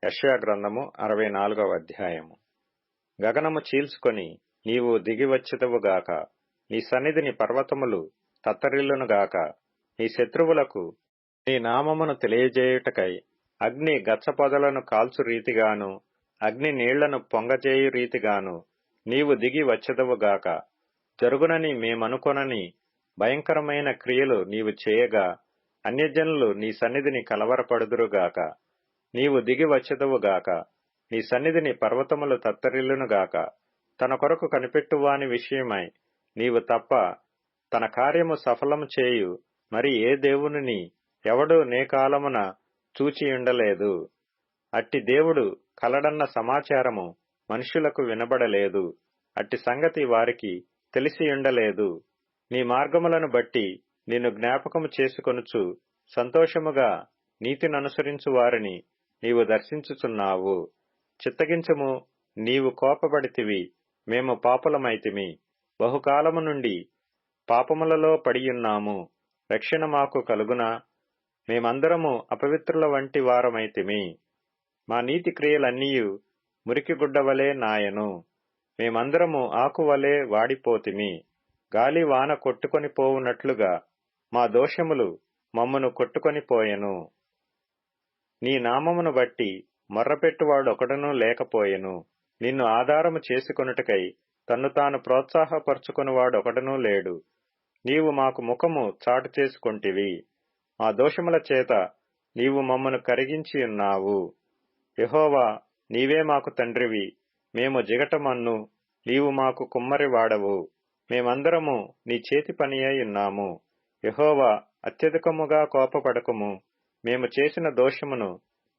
యెషయా గ్రంథము 64వ అధ్యాయము. గగనము చీల్చుకొని నీవు దిగివచ్చెదవుగాక, నీ సన్నిధిని పర్వతములు తత్తరిల్లునుగాక. నీ శత్రువులకు నీ నామమును తెలియజేయుటకై అగ్ని గచ్చపొదలను కాల్చు రీతిగాను, అగ్ని నీళ్లను పొంగజేయు రీతిగాను నీవు దిగి వచ్చెదవుగాక. జరుగునని మేమనుకొనని భయంకరమైన క్రియలు నీవు చేయగా, అన్యజనులు నీ సన్నిధిని కలవరపడుదురుగాక. నీవు దిగి వచ్చెదవుగాక, నీ సన్నిధిని పర్వతములు తత్తరిల్లునుగాక. తన కొరకు కనిపెట్టువాని విషయమై నీవు తప్ప తన కార్యము సఫలము చేయు మరి ఏ దేవునిని ఎవడూ నే కాలమున చూచియుండలేదు. అట్టి దేవుడు కలడన్న సమాచారము మనుష్యులకు వినబడలేదు. అట్టి సంగతి వారికి తెలిసియుండలేదు. నీ మార్గములను బట్టి నిన్ను జ్ఞాపకము చేసుకొనుచు సంతోషముగా నీతిననుసరించు వారిని నీవు దర్శించుచున్నావు. చిత్తగించుము, నీవు కోపపడితివి, మేము పాపులమైతిమి. బహుకాలము నుండి పాపములలో పడియున్నాము. రక్షణ మాకు కలుగునా? మేమందరము అపవిత్రుల వంటి వారమైతిమి. మా నీతి క్రియలన్నీయు మురికిగుడ్డవలే నాయను. మేమందరము ఆకువలే వాడిపోతిమి. గాలి వాన కొట్టుకొని పోవునట్లుగా మా దోషములు మమ్మను కొట్టుకొని పోయెను. నీ నామమును బట్టి మొర్రపెట్టువాడొకడునూ లేకపోయెను. నిన్ను ఆధారము చేసుకొనుటకై తన్ను తాను ప్రోత్సాహపరచుకొనువాడొకడునూ లేడు. నీవు మాకు ముఖము చాటు చేసుకొంటివి. మా దోషముల చేత నీవు మమ్మను కరిగించియున్నావు. యెహోవా, నీవే మాకు తండ్రివి, మేము జిగటమన్ను, నీవు మాకు కుమ్మరివాడవు. మేమందరము నీ చేతి పనియైయున్నాము. యెహోవా, అత్యధికముగా కోపపడకుము. మేము చేసిన దోషమును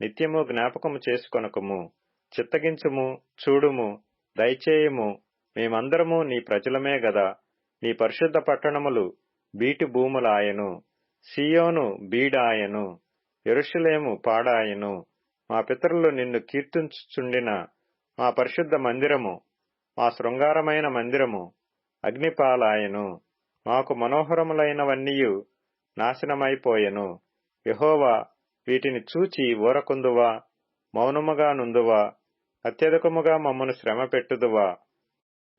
నిత్యము జ్ఞాపకము చేసుకొనకుము. చిత్తగించుము, చూడుము, దయచేయుము. మేమందరము నీ ప్రజలమే గదా. నీ పరిశుద్ధ పట్టణములు బీటి భూములాయెను. సీయోను బీడాయెను, యెరూషలేము పాడాయెను. మా పితరులు నిన్ను కీర్తించుచుండిన మా పరిశుద్ధ మందిరము, మా శృంగారమైన మందిరము అగ్నిపాలాయెను. మాకు మనోహరములైనవన్నీయు నాశనమైపోయెను. యెహోవా, వీటిని చూచి ఊరకుందువా? మౌనముగా నుందువా? అత్యధికముగా మమ్మను శ్రమ పెట్టుదువా?